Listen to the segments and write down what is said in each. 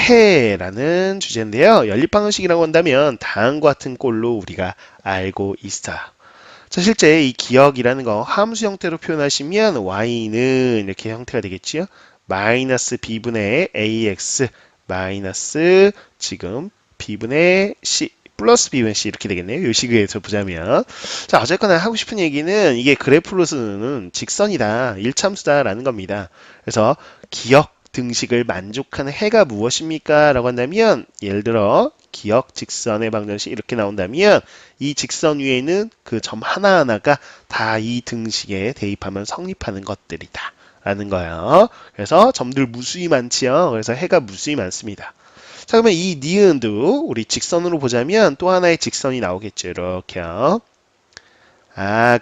해라는 주제인데요. 연립방정식이라고 한다면 다음과 같은 꼴로 우리가 알고 있어요. 자, 실제 이 기억이라는 거 함수 형태로 표현하시면 y는 이렇게 형태가 되겠지요. 마이너스 b분의 ax 마이너스 지금 b분의 c 플러스 b분의 c 이렇게 되겠네요. 이 식에서 보자면. 자, 어쨌거나 하고 싶은 얘기는 이게 그래프로서는 직선이다. 일참수다라는 겁니다. 그래서 기억 등식을 만족하는 해가 무엇입니까? 라고 한다면 예를 들어 기억 직선의 방정식 이렇게 나온다면 이 직선 위에는 그 점 하나하나가 다 이 등식에 대입하면 성립하는 것들이다 라는 거예요. 그래서 점들 무수히 많지요. 그래서 해가 무수히 많습니다. 자, 그러면 이 니은도 우리 직선으로 보자면 또 하나의 직선이 나오겠죠. 이렇게요.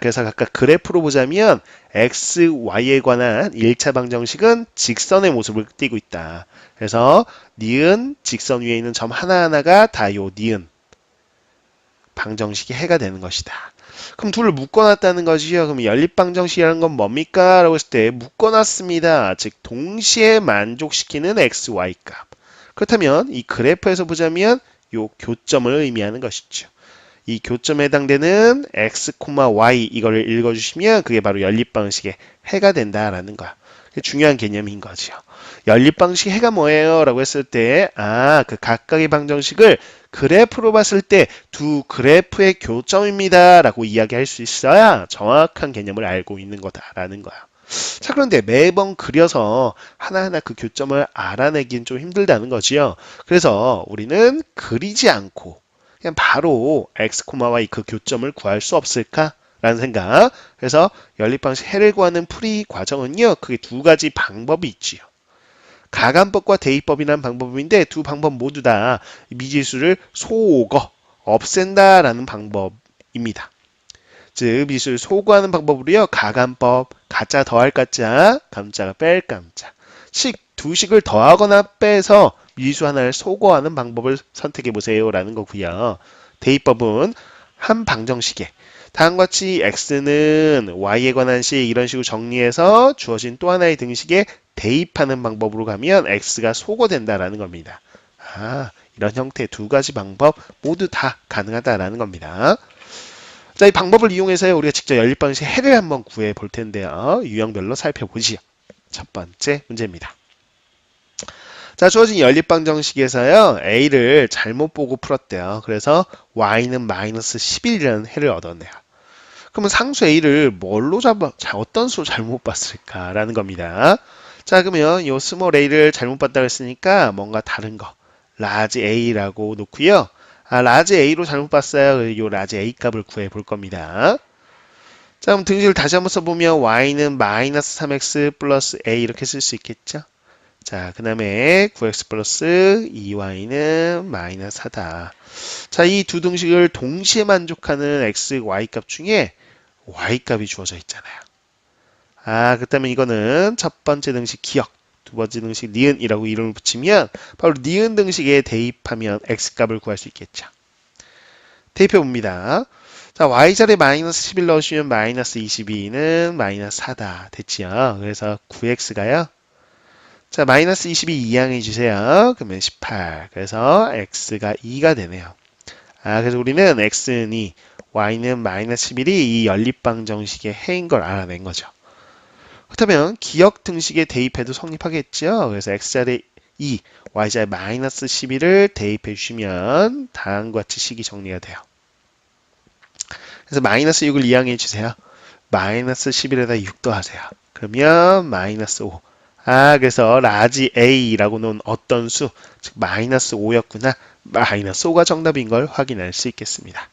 그래서 각각 그래프로 보자면 x, y에 관한 1차 방정식은 직선의 모습을 띠고 있다. 그래서 니은 직선 위에 있는 점 하나하나가 다 요 니은 방정식의 해가 되는 것이다. 그럼 둘을 묶어놨다는 것이요. 그럼 연립방정식이라는 건 뭡니까? 라고 했을 때 묶어놨습니다. 즉 동시에 만족시키는 x, y 값. 그렇다면 이 그래프에서 보자면 요 교점을 의미하는 것이죠. 이 교점에 해당되는 x, y 이거를 읽어주시면 그게 바로 연립방식의 해가 된다라는 거야. 중요한 개념인 거죠. 연립방식 해가 뭐예요? 라고 했을 때 그 각각의 방정식을 그래프로 봤을 때 두 그래프의 교점입니다 라고 이야기할 수 있어야 정확한 개념을 알고 있는 거다라는 거야. 자, 그런데 매번 그려서 하나하나 그 교점을 알아내기는 좀 힘들다는 거지요. 그래서 우리는 그리지 않고 그냥 바로 x, y 그 교점을 구할 수 없을까? 라는 생각. 그래서 연립방식 해를 구하는 풀이 과정은요. 크게 두 가지 방법이 있지요. 가감법과 대입법이라는 방법인데 두 방법 모두 다 미지수를 소거, 없앤다라는 방법입니다. 즉 미지수를 소거하는 방법으로요. 가감법, 가짜 더할 가짜, 감짜가 뺄 감짜. 두 식을 더하거나 빼서 미지수 하나를 소거하는 방법을 선택해 보세요 라는 거고요. 대입법은 한 방정식에 다음과 같이 x는 y에 관한 식 이런 식으로 정리해서 주어진 또 하나의 등식에 대입하는 방법으로 가면 x가 소거된다라는 겁니다. 이런 형태의 두 가지 방법 모두 다 가능하다라는 겁니다. 자, 이 방법을 이용해서 우리가 직접 연립방식 해를 한번 구해 볼 텐데요. 유형별로 살펴보지요. 첫 번째 문제입니다. 자, 주어진 연립방정식에서요. a를 잘못 보고 풀었대요. 그래서 y는 마이너스 11이라는 해를 얻었네요. 그러면 상수 a를 뭘로 어떤 수로 잘못 봤을까라는 겁니다. 자, 그러면 요 스몰 a를 잘못 봤다고 했으니까 뭔가 다른 거 라지 a라고 놓고요. 라지 a로 잘못 봤어요. 요 라지 a 값을 구해 볼 겁니다. 자, 그럼 등식을 다시 한번 써보면 y는 마이너스 3x 플러스 a 이렇게 쓸 수 있겠죠? 자, 그 다음에 9x 플러스 2y는 마이너스 4다. 자, 이 두 등식을 동시에 만족하는 x, y 값 중에 y 값이 주어져 있잖아요. 그렇다면 이거는 첫 번째 등식 기억, 두 번째 등식 니은이라고 이름을 붙이면 바로 니은 등식에 대입하면 x 값을 구할 수 있겠죠. 대입해 봅니다. 자, y자리에 마이너스 11 넣으시면 마이너스 22는 마이너스 4다. 됐지요? 그래서 9x가요. 자, 마이너스 22 이항해 주세요. 그러면 18. 그래서 x가 2가 되네요. 그래서 우리는 x는 2, y는 마이너스 11이 이 연립방정식의 해인 걸 알아낸 거죠. 그렇다면 기억 등식에 대입해도 성립하겠죠. 그래서 x자리에 2, y자리에 마이너스 11을 대입해 주시면 다음과 같이 식이 정리가 돼요. 그래서 마이너스 6을 이항해 주세요. 마이너스 11에다 6 더하세요. 그러면 마이너스 5. 그래서 라지 a라고 놓은 어떤 수, 즉 마이너스 5였구나. 마이너스 5가 정답인 걸 확인할 수 있겠습니다.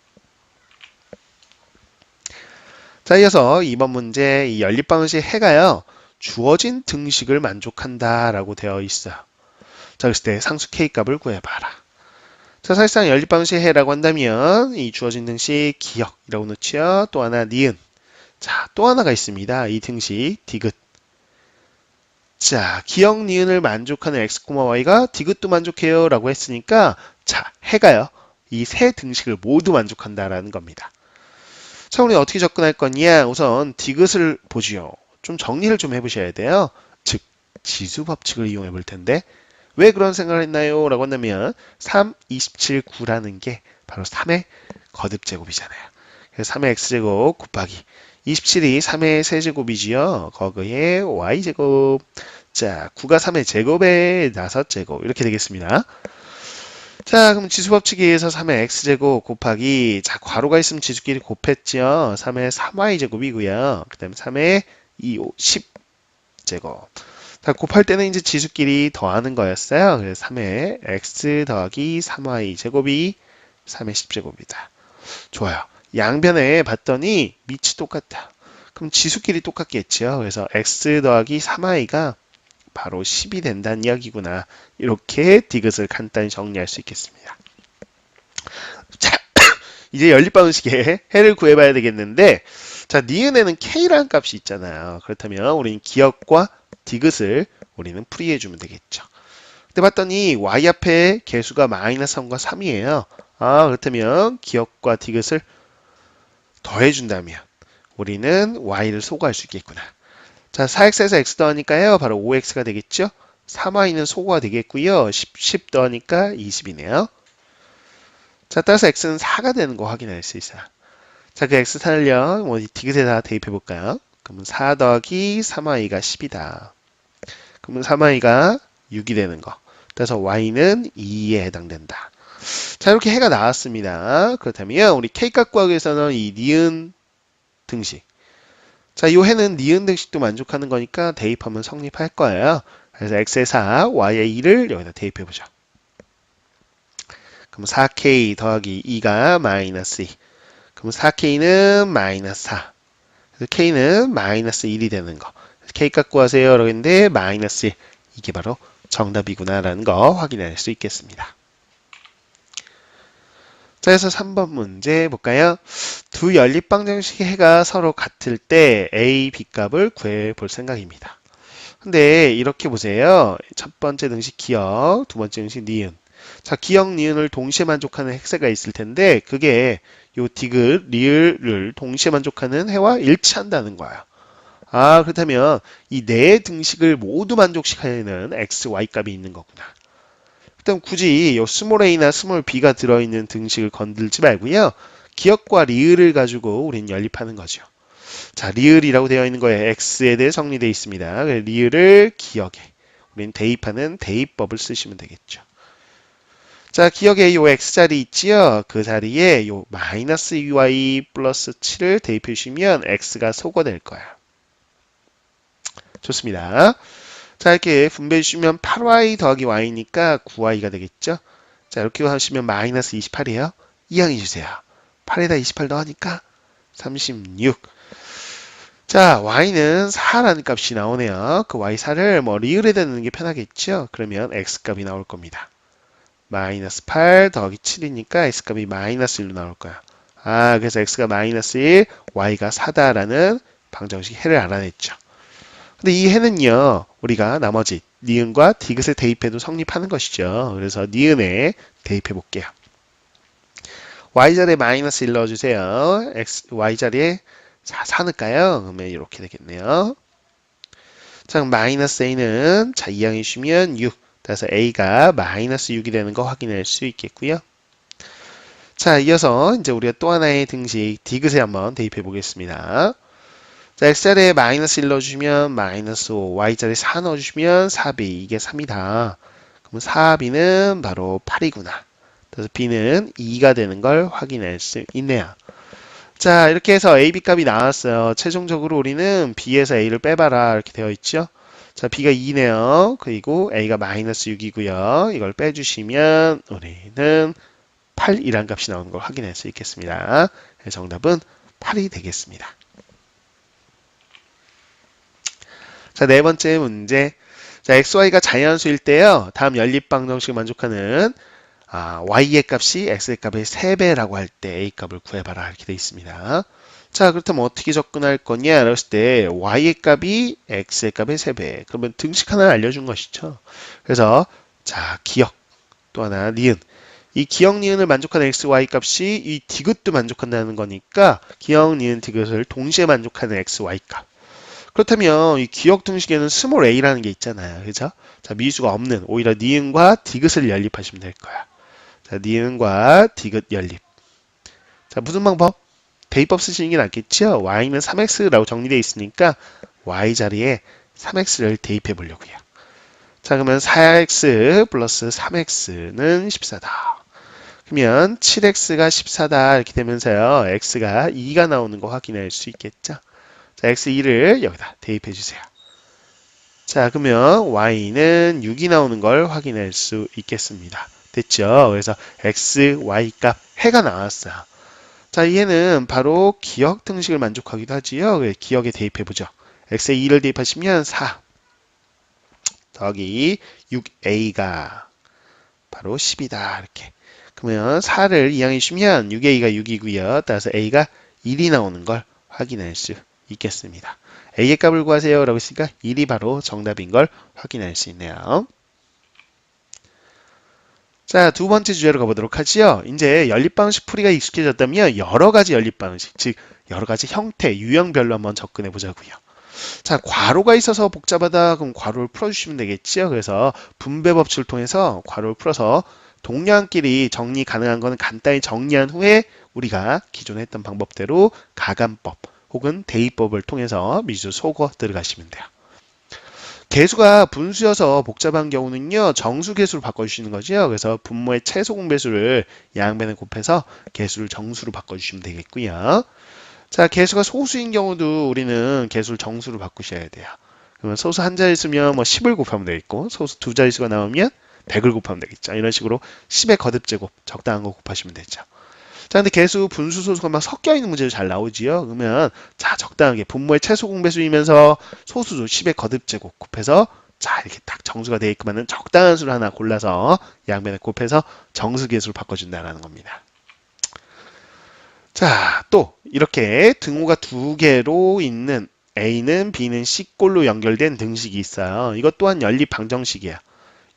자, 이어서 2번 문제, 이 연립방정식 해가요. 주어진 등식을 만족한다라고 되어 있어요. 자, 그랬을 때 상수 k 값을 구해봐라. 자, 사실상 연립방정식 해라고 한다면 이 주어진 등식 기억이라고 놓지요. 또 하나 니은. 자, 또 하나가 있습니다. 이 등식 디귿. 자, 기억 니은을 만족하는 x, y가 디귿도 만족해요 라고 했으니까 자, 해가요. 이 세 등식을 모두 만족한다라는 겁니다. 자, 우리 어떻게 접근할 거냐? 우선 디귿을 보지요. 좀 정리를 좀 해보셔야 돼요. 즉, 지수 법칙을 이용해 볼 텐데 왜 그런 생각을 했나요? 라고 한다면 3, 27, 9라는 게 바로 3의 거듭제곱이잖아요. 그래서 3의 x제곱 곱하기 27이 3의 세제곱이지요. 거기에 y제곱. 자, 9가 3의 제곱에 5제곱 이렇게 되겠습니다. 자, 그럼 지수법칙에 의해서 3의 x제곱 곱하기, 자, 괄호가 있으면 지수끼리 곱했죠. 3의 3y제곱이고요. 그 다음에 3의 2, 5, 10제곱. 자, 곱할 때는 이제 지수끼리 더하는 거였어요. 그래서 3의 x 더하기 3y 제곱이 3의 10제곱이다. 좋아요. 양변에 봤더니 밑이 똑같다. 그럼 지수끼리 똑같겠죠. 그래서 x 더하기 3y가 바로 10이 된다는 이야기구나. 이렇게 디귿을 간단히 정리할 수 있겠습니다. 자, 이제 연립방정식의 해를 구해봐야 되겠는데, 자, 니은에는 k라는 값이 있잖아요. 그렇다면 우리는 기억과 디귿을 우리는 풀이해주면 되겠죠. 근데 봤더니 y 앞에 개수가 마이너스 3과 3이에요. 아, 그렇다면 기억과 디귿을 더해준다면 우리는 y를 소거할 수 있겠구나. 자, 4x에서 x 더하니까요. 바로 5x가 되겠죠? 3y는 소거가 되겠고요. 10 더하니까 20이네요. 자, 따라서 x는 4가 되는 거 확인할 수 있어요. 자, 그 x 탄을요. 디귿에다 대입해 볼까요? 그러면 4 더하기 3y가 10이다. 그러면 3y가 6이 되는 거. 따라서 y는 2에 해당된다. 자, 이렇게 해가 나왔습니다. 그렇다면 우리 k값 구하기 위해서는 이 니은 등식. 자, 이 해는 니은 등식도 만족하는 거니까 대입하면 성립할 거예요. 그래서 x의 4, y의 2를 여기다 대입해 보죠. 그럼 4k 더하기 2가 마이너스 2. 그럼 4k는 마이너스 4. 그래서 k는 마이너스 1이 되는 거. k 값 구하세요. 그러는데 마이너스 1. 이게 바로 정답이구나라는 거 확인할 수 있겠습니다. 자, 그래서 3번 문제 볼까요? 두 연립방정식의 해가 서로 같을 때 a, b 값을 구해볼 생각입니다. 근데 이렇게 보세요. 첫 번째 등식 기억, 두 번째 등식 니은. 자, 기억, 니은을 동시에 만족하는 핵세가 있을 텐데 그게 요 디귿, 리을을 동시에 만족하는 해와 일치한다는 거예요. 아, 그렇다면 이 네 등식을 모두 만족시키는 x, y 값이 있는 거구나. 일단 굳이 요 스몰 a나 스몰 b가 들어있는 등식을 건들지 말고요. 기억과 리을을 가지고 우리는 연립하는 거죠. 자, 리을이라고 되어 있는 거에 x에 대해 정리되어 있습니다. 리을을 기억에 우리는 대입하는 대입법을 쓰시면 되겠죠. 자, 기억에 요 x자리 있지요? 그 자리에 요 마이너스 2y 플러스 7을 대입해 주시면 x가 소거될 거예요. 좋습니다. 자, 이렇게 분배해 주시면 8y 더하기 y니까 9y가 되겠죠? 자, 이렇게 하시면 마이너스 28이에요. 이항해 주세요. 8에다 28 더하니까 36. 자, y는 4라는 값이 나오네요. 그 y4를 뭐 리을에다 넣는 게 편하겠죠? 그러면 x값이 나올 겁니다. 마이너스 8 더하기 7이니까 x값이 마이너스 1로 나올 거야. 아, 그래서 x가 마이너스 1, y가 4다라는 방정식 해를 알아냈죠. 근데 이 해는요, 우리가 나머지 니은과 디귿을 대입해도 성립하는 것이죠. 그래서 니은에 대입해 볼게요. y자리에 마이너스 1 넣어주세요. y자리에 4 넣을까요? 그러면 이렇게 되겠네요. 자, 그럼 마이너스 a는 자, 이항해 주시면 6. 그래서 a가 마이너스 6이 되는 거 확인할 수 있겠고요. 자, 이어서 이제 우리가 또 하나의 등식 디귿에 한번 대입해 보겠습니다. 자, x자리에 마이너스 1 넣어주시면 마이너스 5, y자리에 4 넣어주시면 4b, 이게 3이다. 그럼 4b는 바로 8이구나. 그래서 b는 2가 되는 걸 확인할 수 있네요. 자, 이렇게 해서 a, b 값이 나왔어요. 최종적으로 우리는 b에서 a를 빼봐라 이렇게 되어 있죠. 자, b가 2네요. 그리고 a가 마이너스 6이고요. 이걸 빼주시면 우리는 8이란 값이 나오는 걸 확인할 수 있겠습니다. 정답은 8이 되겠습니다. 자, 네 번째 문제. 자, xy가 자연수일 때요. 다음 연립방정식을 만족하는 y의 값이 x의 값의 3배라고 할 때 a 값을 구해봐라 이렇게 되어 있습니다. 자, 그렇다면 어떻게 접근할 거냐? 그랬을 때 y의 값이 x의 값의 3배. 그러면 등식 하나를 알려준 것이죠. 그래서 자, 기억 또 하나 니은. 이 기억 니은을 만족하는 x, y 값이 이 디귿도 만족한다는 거니까 기억 니은 디귿을 동시에 만족하는 x, y 값. 그렇다면 이 기억 등식에는 스몰 a라는 게 있잖아요. 그죠? 자, 미지수가 없는 오히려 니은과 디귿을 연립하시면 될 거야. 자, 니은과 디귿 연립. 자, 무슨 방법? 대입법 쓰시는 게 낫겠죠? y는 3x라고 정리되어 있으니까 y 자리에 3x를 대입해 보려고요. 자, 그러면 4x 플러스 3x는 14다. 그러면 7x가 14다 이렇게 되면서요. x가 2가 나오는 거 확인할 수 있겠죠? 자, x2를 여기다 대입해 주세요. 자, 그러면 y는 6이 나오는 걸 확인할 수 있겠습니다. 됐죠? 그래서 x, y 값 해가 나왔어요. 자, 얘는 바로 기억 등식을 만족하기도 하지요. 기억에 대입해 보죠. x에 2를 대입하시면 4 더하기 6a가 바로 10이다. 이렇게. 그러면 4를 이항해 주시면 6a가 6이고요. 따라서 a가 1이 나오는 걸 확인할 수 있겠습니다. a의 값을 구하세요 라고 했으니까 1이 바로 정답인 걸 확인할 수 있네요. 자, 두 번째 주제로 가보도록 하지요. 이제 연립방식 풀이가 익숙해졌다면 여러 가지 연립방식, 즉 여러 가지 형태, 유형별로 한번 접근해 보자고요. 자, 괄호가 있어서 복잡하다 그럼 괄호를 풀어주시면 되겠죠. 그래서 분배 법칙을 통해서 괄호를 풀어서 동량끼리 정리 가능한 거는 간단히 정리한 후에 우리가 기존에 했던 방법대로 가감법 혹은 대입법을 통해서 미지수 속어 들어가시면 돼요. 개수가 분수여서 복잡한 경우는요, 정수 개수로 바꿔주시는 거죠. 그래서 분모의 최소 공배수를 양변에 곱해서 개수를 정수로 바꿔주시면 되겠고요. 자, 개수가 소수인 경우도 우리는 개수를 정수로 바꾸셔야 돼요. 그러면 소수 한 자릿수면 뭐 10을 곱하면 되겠고, 소수 두 자릿수가 나오면 100을 곱하면 되겠죠. 이런 식으로 10의 거듭제곱, 적당한 거 곱하시면 되죠. 자, 근데 개수, 분수, 소수가 막 섞여 있는 문제도 잘 나오지요. 그러면 자, 적당하게 분모의 최소 공배수이면서 소수도 10의 거듭제곱 곱해서 자, 이렇게 딱 정수가 되어 있으면 적당한 수를 하나 골라서 양변에 곱해서 정수 개수로 바꿔준다는 겁니다. 자, 또 이렇게 등호가 두 개로 있는 A는 B는 C꼴로 연결된 등식이 있어요. 이것 또한 연립 방정식이에요.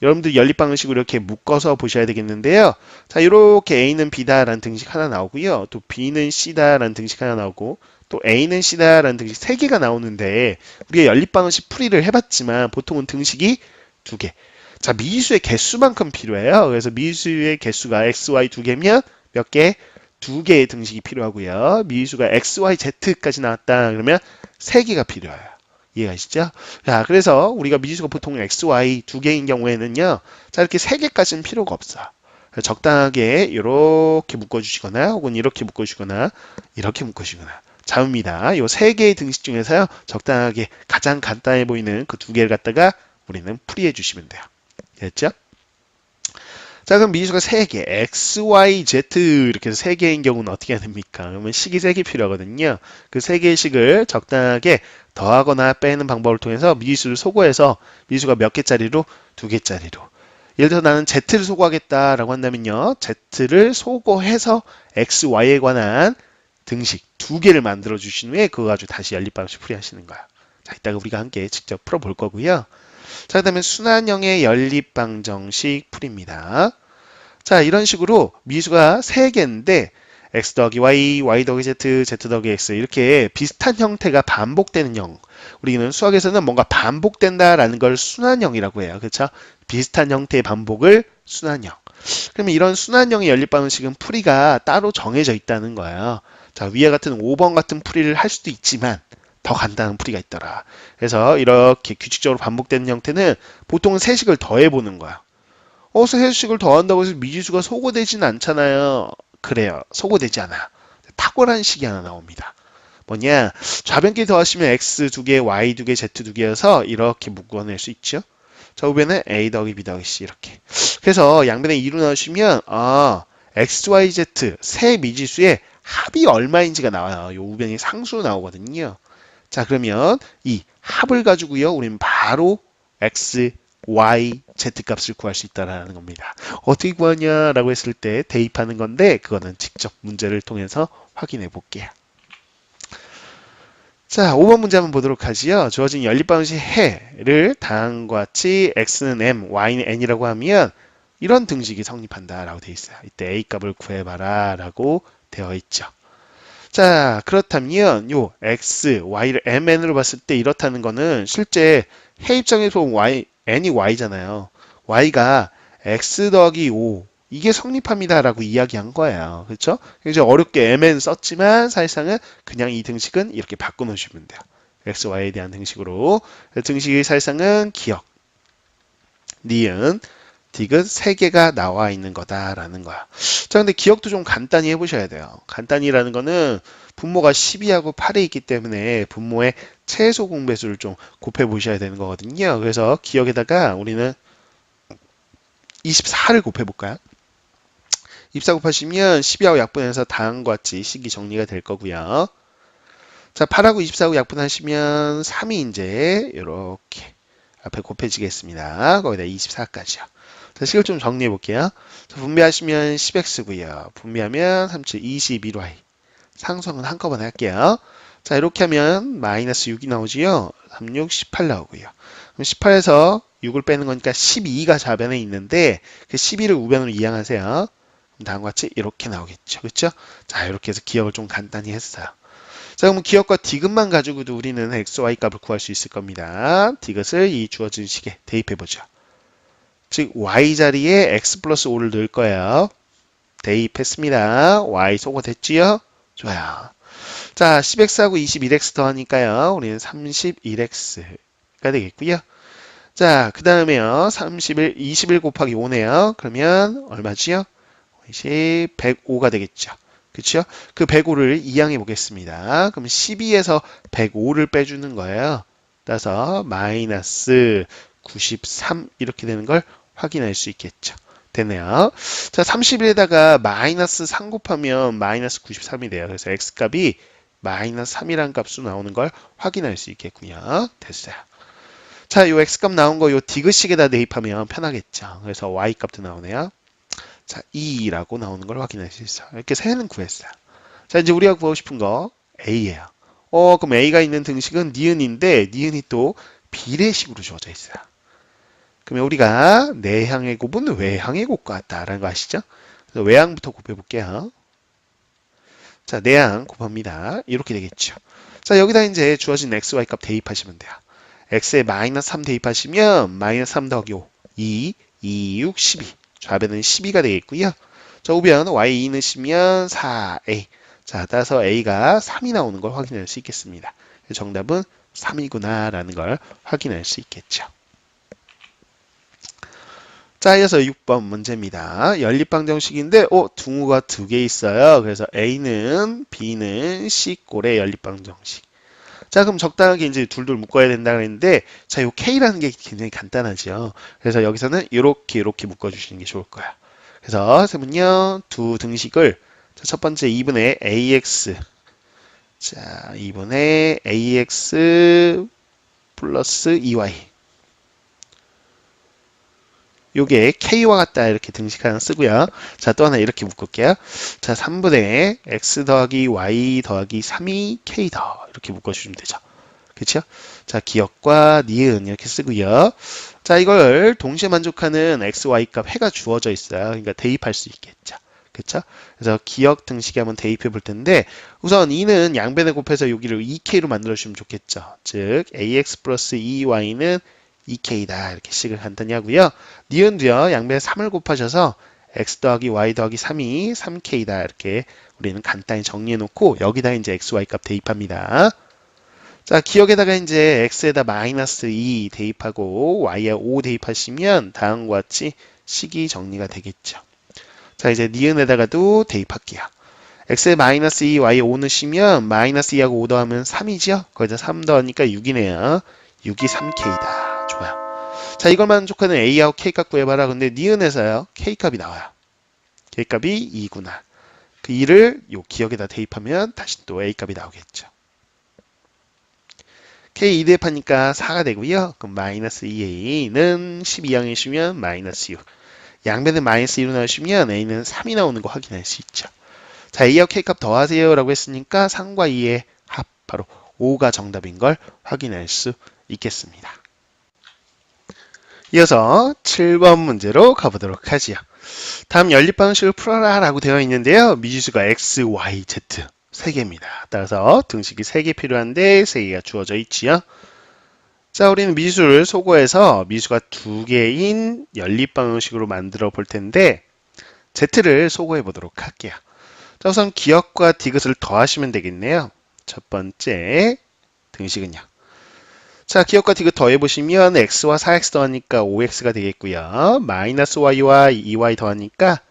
여러분들 연립 방식으로 이렇게 묶어서 보셔야 되겠는데요. 자, 이렇게 A는 B다라는 등식 하나 나오고요. 또 B는 C다라는 등식 하나 나오고 또 A는 C다라는 등식 세 개가 나오는데 우리가 연립 방식 풀이를 해봤지만 보통은 등식이 두 개. 자, 미지수의 개수만큼 필요해요. 그래서 미지수의 개수가 x, y 두 개면 몇 개? 두 개의 등식이 필요하고요. 미지수가 x, y, z까지 나왔다. 그러면 세 개가 필요해요. 이해가시죠? 자, 그래서 우리가 미지수가 보통 x, y 두 개인 경우에는요. 자, 이렇게 세 개까지는 필요가 없어. 적당하게 이렇게 묶어주시거나 혹은 이렇게 묶어주거나 이렇게 묶어주거나 잡습니다. 이 세 개의 등식 중에서요. 적당하게 가장 간단해 보이는 그 두 개를 갖다가 우리는 풀이해 주시면 돼요. 됐죠? 자, 그럼 미지수가 3개, x, y, z 이렇게 해서 3개인 경우는 어떻게 해야 됩니까? 그러면 식이 3개 필요하거든요. 그 3개의 식을 적당하게 더하거나 빼는 방법을 통해서 미지수를 소거해서 미지수가 몇 개짜리로? 2개짜리로. 예를 들어 나는 z를 소거하겠다라고 한다면요. z를 소거해서 x, y에 관한 등식 2개를 만들어 주신 후에 그거 가지고 다시 연립방식 풀이하시는 거야. 자, 이따가 우리가 함께 직접 풀어볼 거고요. 자, 그 다음에 순환형의 연립방정식 풀이입니다. 자, 이런 식으로 미수가 3개인데 x 더하기 y, y 더하기 z, z 더하기 x 이렇게 비슷한 형태가 반복되는 형. 우리는 수학에서는 뭔가 반복된다라는 걸 순환형이라고 해요. 그렇죠? 비슷한 형태의 반복을 순환형. 그러면 이런 순환형의 연립방식은 풀이가 따로 정해져 있다는 거예요. 자, 위와 같은 5번 같은 풀이를 할 수도 있지만 더 간단한 풀이가 있더라. 그래서 이렇게 규칙적으로 반복되는 형태는 보통은 세식을 더해보는 거야. 세식을 더한다고 해서 미지수가 소거되지는 않잖아요. 그래요. 소거되지 않아. 탁월한 식이 하나 나옵니다. 뭐냐? 좌변끼리 더하시면 x 2개, y 2개, z 2개여서 이렇게 묶어낼 수 있죠. 좌우변은 a 더하기 b 더하기 c 이렇게. 그래서 양변에 2로 나누시면 x, y, z 세 미지수의 합이 얼마인지가 나와요. 요 우변이 상수로 나오거든요. 자, 그러면 이 합을 가지고요. 우리는 바로 x, y, z 값을 구할 수 있다는 겁니다. 어떻게 구하냐라고 했을 때 대입하는 건데 그거는 직접 문제를 통해서 확인해 볼게요. 자, 5번 문제 한번 보도록 하지요. 주어진 연립방식 해를 다음과 같이 x는 m, y는 n이라고 하면 이런 등식이 성립한다라고 되어 있어요. 이때 a 값을 구해봐라 라고 되어 있죠. 자, 그렇다면 요 x, y를 mn으로 봤을 때 이렇다는 거는 실제 해 입장에서 y, n이 y잖아요. y가 x 더하기 5 이게 성립합니다라고 이야기한 거예요. 그렇죠? 이제 어렵게 mn 썼지만 사실상은 그냥 이 등식은 이렇게 바꿔놓으시면 돼요. x, y에 대한 등식으로. 등식이 사실상은 기억, 니은, 디귿 3개가 나와 있는 거다라는 거야. 자, 근데 기억도 좀 간단히 해보셔야 돼요. 간단히라는 거는 분모가 12하고 8에 있기 때문에 분모의 최소 공배수를 좀 곱해 보셔야 되는 거거든요. 그래서 기억에다가 우리는 24를 곱해 볼까요? 24 곱하시면 12하고 약분해서 다음과 같이 식이 정리가 될 거고요. 자, 8하고 24하고 약분하시면 3이 이제 이렇게 앞에 곱해지겠습니다. 거기다 24까지요. 자, 식을 좀 정리해 볼게요. 자, 분배하시면 10x고요. 분배하면 37, 21y. 상수는 한꺼번에 할게요. 자, 이렇게 하면 마이너스 6이 나오지요. 36, 18 나오고요. 그럼 18에서 6을 빼는 거니까 12가 좌변에 있는데 그 12를 우변으로 이항하세요. 그럼 다음과 같이 이렇게 나오겠죠. 그렇죠? 자, 이렇게 해서 기억을 좀 간단히 했어요. 자, 그럼 기억과 디귿만 가지고도 우리는 x, y 값을 구할 수 있을 겁니다. 디귿을 이 주어진 식에 대입해 보죠. 즉 y 자리에 x 플러스 5를 넣을 거예요. 대입했습니다. y 소거 됐지요? 좋아요. 자, 10x하고 21x 더하니까요. 우리는 31x가 되겠고요. 자, 그 다음에요. 21 곱하기 5네요. 그러면 얼마지요? 105가 되겠죠. 그쵸? 그 105를 이항해 보겠습니다. 그럼 12에서 105를 빼주는 거예요. 따라서 마이너스 93 이렇게 되는 걸 확인할 수 있겠죠. 되네요. 자, 31에다가 마이너스 3 곱하면 마이너스 93이 돼요. 그래서 x값이 마이너스 3이라는 값으로 나오는 걸 확인할 수 있겠군요. 됐어요. 자, 요 x값 나온 거 요 디귿식에다 대입하면 편하겠죠. 그래서 y값도 나오네요. 자, 2라고 나오는 걸 확인할 수 있어요. 이렇게 세는 구했어요. 자, 이제 우리가 구하고 싶은 거 a예요. 그럼 a가 있는 등식은 니은인데 니은이 또 비례식으로 주어져 있어요. 그러면 우리가 내항의 곱은 외항의 곱과 같다라는 거 아시죠? 그래서 외항부터 곱해볼게요. 자, 내항 곱합니다. 이렇게 되겠죠. 자, 여기다 이제 주어진 x, y 값 대입하시면 돼요. x에 마이너스 3 대입하시면 마이너스 3 더하기 5, 2, 6, 12. 좌변은 12가 되겠고요. 자, 우변 y 2 넣으시면 4a. 자, 따라서 a가 3이 나오는 걸 확인할 수 있겠습니다. 정답은 3이구나 라는 걸 확인할 수 있겠죠. 자, 이어서 6번 문제입니다. 연립방정식인데, 등호가 2개 있어요. 그래서 A는, B는 C꼴의 연립방정식. 자, 그럼 적당하게 이제 둘둘 묶어야 된다 그랬는데, 자, 요 K라는 게 굉장히 간단하죠. 그래서 여기서는 이렇게 묶어주시는 게 좋을 거야. 그래서 세면요, 두 등식을, 자, 첫 번째 2분의 AX. 자, 2분의 AX 플러스 2Y. 요게 K와 같다 이렇게 등식 하나 쓰고요. 자, 또 하나 이렇게 묶을게요. 자, 3분의 X 더하기 Y 더하기 3이 K 더 이렇게 묶어주시면 되죠. 그쵸? 자, 기억과 니은 이렇게 쓰고요. 자, 이걸 동시에 만족하는 X, Y 값 해가 주어져 있어요. 그러니까 대입할 수 있겠죠. 그쵸? 그래서 기억 등식에 한번 대입해 볼 텐데 우선 2는 양변에 곱해서 여기를 2K로 만들어주시면 좋겠죠. 즉, AX 플러스 2Y는 2K다 이렇게 식을 간단히 하고요. 니은도요. 양변에 3을 곱하셔서 x 더하기 y 더하기 3이 3K다 이렇게 우리는 간단히 정리해 놓고 여기다 이제 x, y 값 대입합니다. 자, 기억에다가 이제 x에다 마이너스 2 대입하고 y에 5 대입하시면 다음과 같이 식이 정리가 되겠죠. 자, 이제 니은에다가도 대입할게요. x에 마이너스 2, y에 5 넣으시면 마이너스 2하고 5 더하면 3이죠. 거기다 3 더하니까 6이네요. 6이 3K다. 좋아요. 자, 이걸 만족하는 A하고 K값 구해봐라. 근데 니은에서요. K값이 나와요. K값이 2구나. 그 2를 요 기억에다 대입하면 다시 또 A값이 나오겠죠. K 2 대입하니까 4가 되고요. 그럼 마이너스 2A는 12항이시면 마이너스 6. 양변에 마이너스 2로 나오시면 A는 3이 나오는 거 확인할 수 있죠. 자, A하고 K값 더하세요 라고 했으니까 3과 2의 합, 바로 5가 정답인 걸 확인할 수 있겠습니다. 이어서 7번 문제로 가보도록 하지요. 다음 연립방식을 풀어라 라고 되어 있는데요. 미지수가 x, y, z 3개입니다. 따라서 등식이 3개 필요한데 3개가 주어져 있지요. 자, 우리는 미수를 소거해서 미수가 2개인 연립방정식으로 만들어 볼 텐데 Z를 소거해 보도록 할게요. 자, 우선 기역과 디귿을 더하시면 되겠네요. 첫 번째 등식은요. 자, 기역과 디귿 더해보시면 x와 4x 더하니까 5x가 되겠고요. 마이너스 y와 2y 더하니까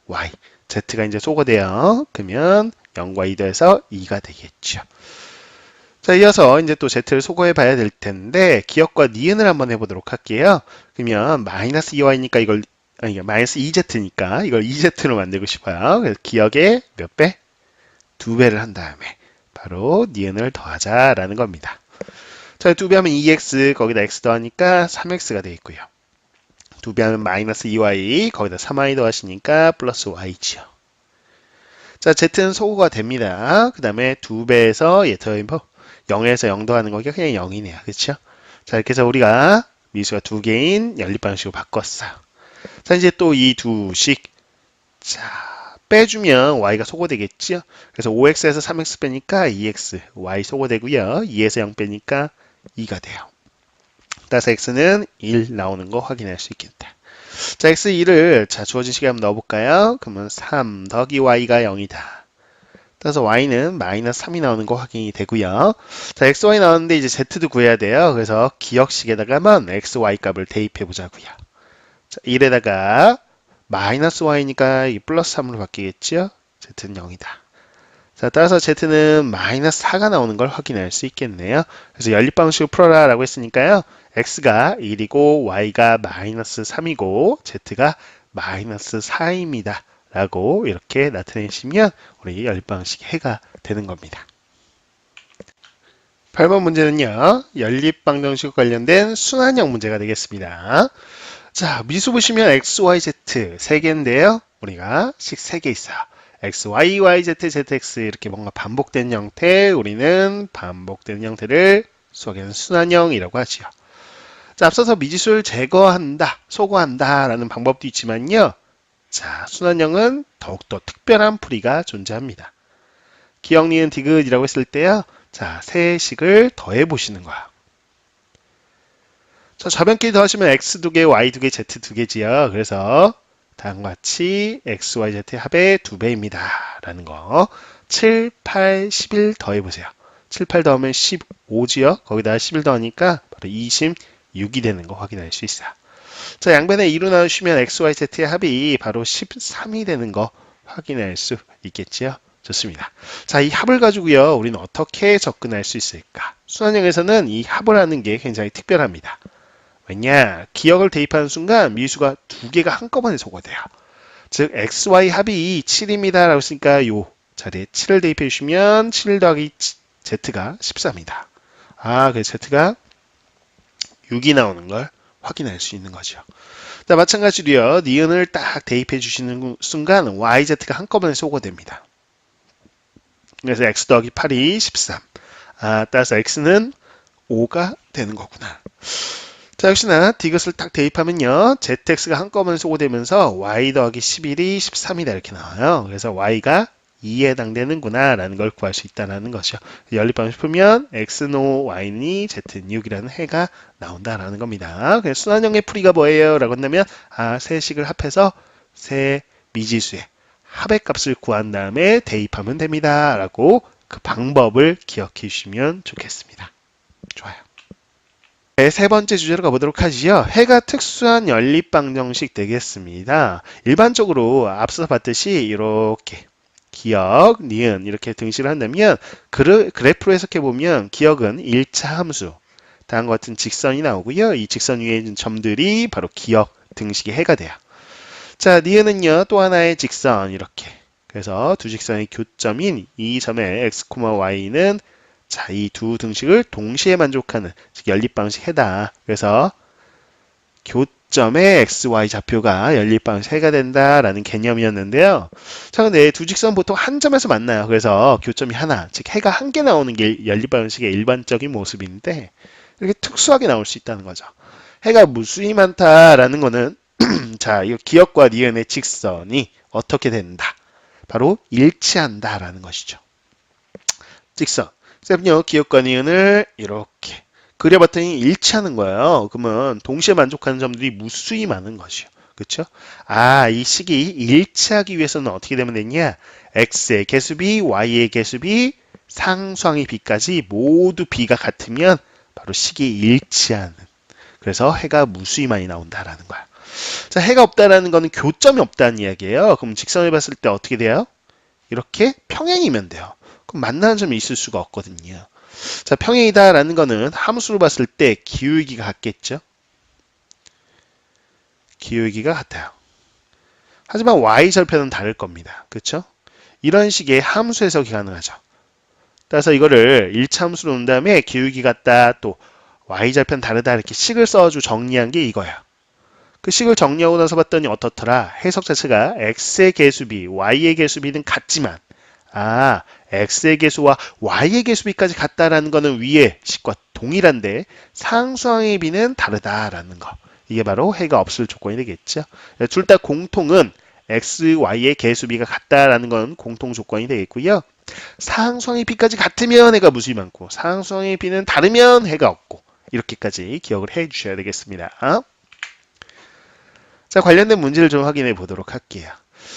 y. z가 이제 소거돼요. 그러면 0과 2 더해서 2가 되겠죠. 자, 이어서 이제 또 z를 소거해 봐야 될 텐데 기역과 니은을 한번 해보도록 할게요. 그러면 마이너스 2y니까 이걸 아니 마이너스 2z니까 이걸 2z로 만들고 싶어요. 그래서 기역에 몇 배? 2배를 한 다음에 바로 니은을 더하자라는 겁니다. 자, 2배 하면 2x, 거기다 x 더하니까 3x가 되겠고요. 2배 하면 마이너스 2y, 거기다 3y 더하시니까 플러스 y지요. 자, z는 소거가 됩니다. 그 다음에 2배에서 더해보 0에서 0 더하는 거기가 그냥 0이네요. 그렇죠? 자, 이렇게 해서 우리가 미수가 2개인 연립방식으로 바꿨어요. 자, 이제 또 이 두식 자, 빼주면 y가 소거되겠죠? 그래서 5x에서 3x 빼니까 2x, y 소거되고요. 2에서 0 빼니까 2가 돼요. 따라서 x는 1 나오는 거 확인할 수 있겠다. 자, x2를 자 주어진 식에 한번 넣어볼까요? 그러면 3 더하기 y가 0이다. 따라서 y는 마이너스 3이 나오는 거 확인이 되고요. 자, x, y 나왔는데 이제 z도 구해야 돼요. 그래서 기역식에다가만 x, y 값을 대입해 보자고요. 자, 1에다가 마이너스 y니까 이 플러스 3으로 바뀌겠죠? z는 0이다. 자, 따라서 z는 마이너스 4가 나오는 걸 확인할 수 있겠네요. 그래서 연립방식을 풀어라 라고 했으니까요. x가 1이고 y가 마이너스 3이고 z가 마이너스 4입니다. 라고 이렇게 나타내시면 우리 연립방식이 해가 되는 겁니다. 8번 문제는요. 연립방정식과 관련된 순환형 문제가 되겠습니다. 자, 미수 보시면 x, y, z 3개인데요. 우리가 식 3개 있어요. x, y, y, z, zx 이렇게 뭔가 반복된 형태, 우리는 반복된 형태를 수학에는 순환형이라고 하지요. 자, 앞서서 미지수를 제거한다, 소거한다 라는 방법도 있지만요. 자, 순환형은 더욱더 특별한 풀이가 존재합니다. 기역, 니은, 디귿이라고 했을 때요. 자, 세 식을 더해 보시는 거야. 자, 좌변끼리 더하시면 x 2개, y 2개, z 2개지요. 그래서 다음과 같이 x, y, z의 합의 2배입니다. 라는 거. 7, 8, 11 더해보세요. 7, 8 더하면 15지요. 거기다 11 더하니까 바로 26이 되는 거 확인할 수 있어요. 자, 양변에 2로 나누시면 x, y, z의 합이 바로 13이 되는 거 확인할 수 있겠지요. 좋습니다. 자, 이 합을 가지고요. 우리는 어떻게 접근할 수 있을까? 순환형에서는 이 합을 하는 게 굉장히 특별합니다. 왜냐? 기역을 대입하는 순간 미수가 2개가 한꺼번에 소거돼요. 즉 XY 합이 7입니다 라고 했으니까 요 자리에 7을 대입해 주시면 7 더하기 Z가 13이다. 아, 그래서 Z가 6이 나오는 걸 확인할 수 있는 거죠. 자, 마찬가지로요. 니은을 딱 대입해 주시는 순간 YZ가 한꺼번에 소거됩니다. 그래서 X 더하기 8이 13. 아, 따라서 X는 5가 되는 거구나. 자, 역시나 디귿을 딱 대입하면요. ZX가 한꺼번에 소거되면서 Y 더하기 11이 13이다 이렇게 나와요. 그래서 Y가 2에 해당되는구나 라는 걸 구할 수 있다는 것이죠. 연립방식 풀면 X는 5, Y는 2, Z는 6이라는 해가 나온다라는 겁니다. 그래서 순환형의 풀이가 뭐예요? 라고 한다면 세 식을 합해서 세 미지수의 합의 값을 구한 다음에 대입하면 됩니다. 라고 그 방법을 기억해 주시면 좋겠습니다. 좋아요. 네, 세 번째 주제로 가보도록 하지요. 해가 특수한 연립방정식 되겠습니다. 일반적으로 앞서 봤듯이 이렇게 기역, 니은 이렇게 등식을 한다면 그래프로 해석해보면 기역은 1차 함수, 다음과 같은 직선이 나오고요. 이 직선 위에 있는 점들이 바로 기역 등식의 해가 돼요. 자, 니은은요. 또 하나의 직선 이렇게. 그래서 두 직선의 교점인 이 점의 x, y는 자, 이 두 등식을 동시에 만족하는 즉 연립방식 해다. 그래서 교점의 XY 좌표가 연립방식 해가 된다라는 개념이었는데요. 자, 근데 두 직선 보통 한 점에서 만나요. 그래서 교점이 하나, 즉 해가 한 개 나오는 게 연립방식의 일반적인 모습인데 이렇게 특수하게 나올 수 있다는 거죠. 해가 무수히 많다라는 거는 자, 이 기역과 니은의 직선이 어떻게 된다? 바로 일치한다라는 것이죠. 직선. 그래서요, 기억과 니은을 이렇게 그려봤더니 일치하는 거예요. 그러면 동시에 만족하는 점들이 무수히 많은 것이요. 그렇죠? 아, 이 식이 일치하기 위해서는 어떻게 되면 되냐? x의 개수비, y의 개수비, 상수항의 b까지 모두 b가 같으면 바로 식이 일치하는. 그래서 해가 무수히 많이 나온다라는 거야. 자, 해가 없다라는 거는 교점이 없다는 이야기예요. 그럼 직선을 봤을 때 어떻게 돼요? 이렇게 평행이면 돼요. 그럼 만나는 점이 있을 수가 없거든요. 자, 평행이다라는 거는 함수로 봤을 때 기울기가 같겠죠? 기울기가 같아요. 하지만 y절편은 다를 겁니다. 그렇죠? 이런 식의 함수 해석이 가능하죠. 따라서 이거를 1차 함수로 놓은 다음에 기울기 같다, 또 y절편 다르다 이렇게 식을 써가지고 정리한 게 이거야. 그 식을 정리하고 나서 봤더니 어떻더라? 해석 자체가 x의 개수비, y의 개수비는 같지만 아, x의 개수와 y의 개수비까지 같다라는 거는 위의 식과 동일한데 상수항의 비는 다르다라는 거. 이게 바로 해가 없을 조건이 되겠죠. 둘 다 공통은 x, y의 개수비가 같다라는 건 공통 조건이 되겠고요. 상수항의 비까지 같으면 해가 무수히 많고 상수항의 비는 다르면 해가 없고 이렇게까지 기억을 해 주셔야 되겠습니다. 자, 관련된 문제를 좀 확인해 보도록 할게요.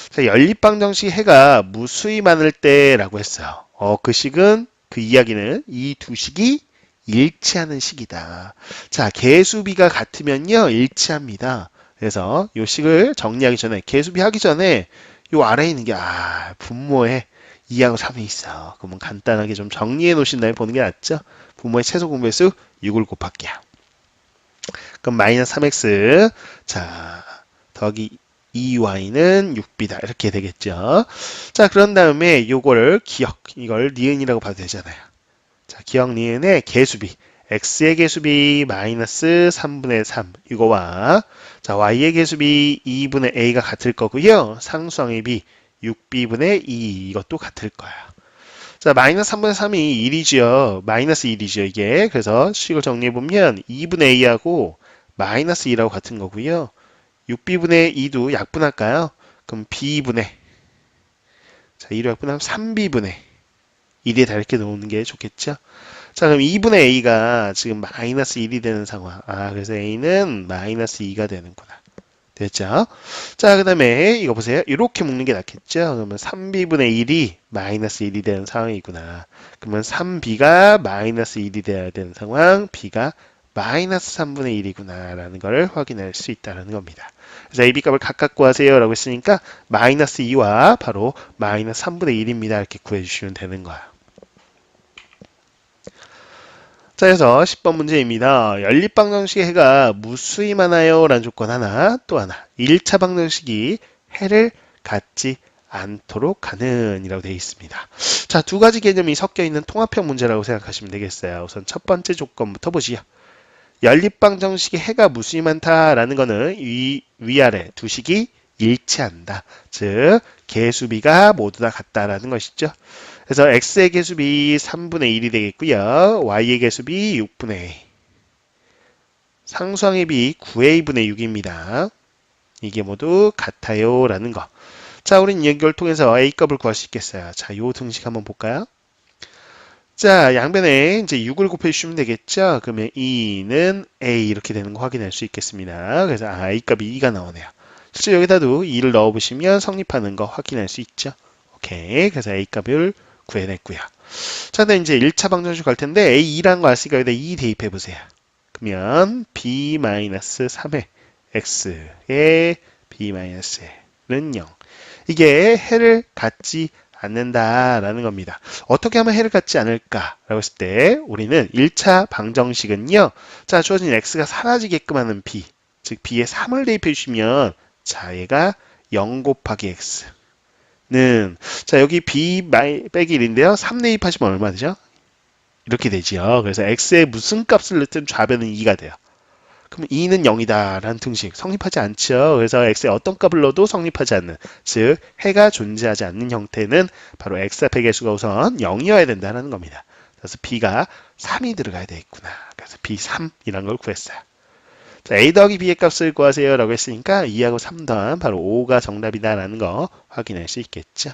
자, 연립방정식 해가 무수히 많을 때라고 했어요. 그 식은, 그 이야기는 이 두 식이 일치하는 식이다. 자, 개수비가 같으면요, 일치합니다. 그래서 이 식을 정리하기 전에, 개수비 하기 전에 이 아래에 있는 게, 분모에 2하고 3이 있어. 그러면 간단하게 좀 정리해 놓으신 다음에 보는 게 낫죠? 분모의 최소 공배수 6을 곱할게요. 그럼 마이너스 3x. 자, 더하기 2y는 6b다. 이렇게 되겠죠. 자, 그런 다음에 요거를 기억, 이걸 니은이라고 봐도 되잖아요. 자, 기억 니은의 개수비. x의 개수비 마이너스 3분의 3. 이거와 자, y의 개수비 2분의 a가 같을 거고요. 상수항의 b 6b분의 2 이것도 같을 거야. 자, 마이너스 3분의 3이 1이지요. 마이너스 1이죠, 이게. 그래서 식을 정리해보면 2분의 a하고 마이너스 2라고 같은 거고요. 6b분의 2도 약분할까요? 그럼 b분의 자 2로 약분하면 3b분의 1에 다 이렇게 놓는 게 좋겠죠? 자, 그럼 2분의 a가 지금 마이너스 1이 되는 상황. 그래서 a는 마이너스 2가 되는구나. 됐죠? 자, 그 다음에 이거 보세요. 이렇게 묶는 게 낫겠죠? 그러면 3b분의 1이 마이너스 1이 되는 상황이구나. 그러면 3b가 마이너스 1이 돼야 되는 상황, b가 마이너스 3분의 1이구나 라는 걸 확인할 수 있다는 겁니다. 그래서 AB 값을 각각 구하세요 라고 했으니까 마이너스 2와 바로 마이너스 3분의 1입니다. 이렇게 구해주시면 되는 거야. 자, 그래서 10번 문제입니다. 연립방정식의 해가 무수히 많아요 라는 조건 하나, 또 하나 1차 방정식이 해를 갖지 않도록 하는 이라고 되어 있습니다. 자, 두 가지 개념이 섞여 있는 통합형 문제라고 생각하시면 되겠어요. 우선 첫 번째 조건부터 보시죠. 연립방정식의 해가 무수히 많다라는 거는 위아래 두 식이 일치한다. 즉 개수비가 모두 다 같다라는 것이죠. 그래서 x의 개수비 3분의 1이 되겠고요. y의 개수비 6분의 a. 상수항의 비 9a분의 6입니다. 이게 모두 같아요 라는 거. 자, 우린 이 연결을 통해서 a값을 구할 수 있겠어요. 자, 요 등식 한번 볼까요? 자, 양변에 이제 6을 곱해주시면 되겠죠? 그러면 2는 a 이렇게 되는 거 확인할 수 있겠습니다. 그래서 a 값이 2가 나오네요. 실제 여기다도 2를 넣어보시면 성립하는 거 확인할 수 있죠? 오케이. 그래서 a 값을 구해냈고요. 자, 그다음 이제 1차 방정식 갈 텐데 a2라는 거 알았으니까 여기다 2 대입해 보세요. 그러면 b-3의 x의 b-는 0. 이게 해를 갖지 않는다라는 겁니다. 어떻게 하면 해를 갖지 않을까라고 했을 때 우리는 1차 방정식은요. 자, 주어진 x가 사라지게끔 하는 b, 즉 b에 3을 대입해 주시면 자, 얘가 0 곱하기 x는 자, 여기 b 빼기 1인데요. 3 대입하시면 얼마 되죠? 이렇게 되지요. 그래서 x에 무슨 값을 넣든 좌변은 2가 돼요. 그럼 2는 0이다 라는 등식 성립하지 않죠. 그래서 x에 어떤 값을 넣어도 성립하지 않는, 즉 해가 존재하지 않는 형태는 바로 x 앞의 개수가 우선 0이어야 된다는 겁니다. 그래서 b가 3이 들어가야 되겠구나. 그래서 b3이라는 걸 구했어요. 자, a 더하기 b의 값을 구하세요 라고 했으니까 2하고 3 더한 바로 5가 정답이다 라는 거 확인할 수 있겠죠.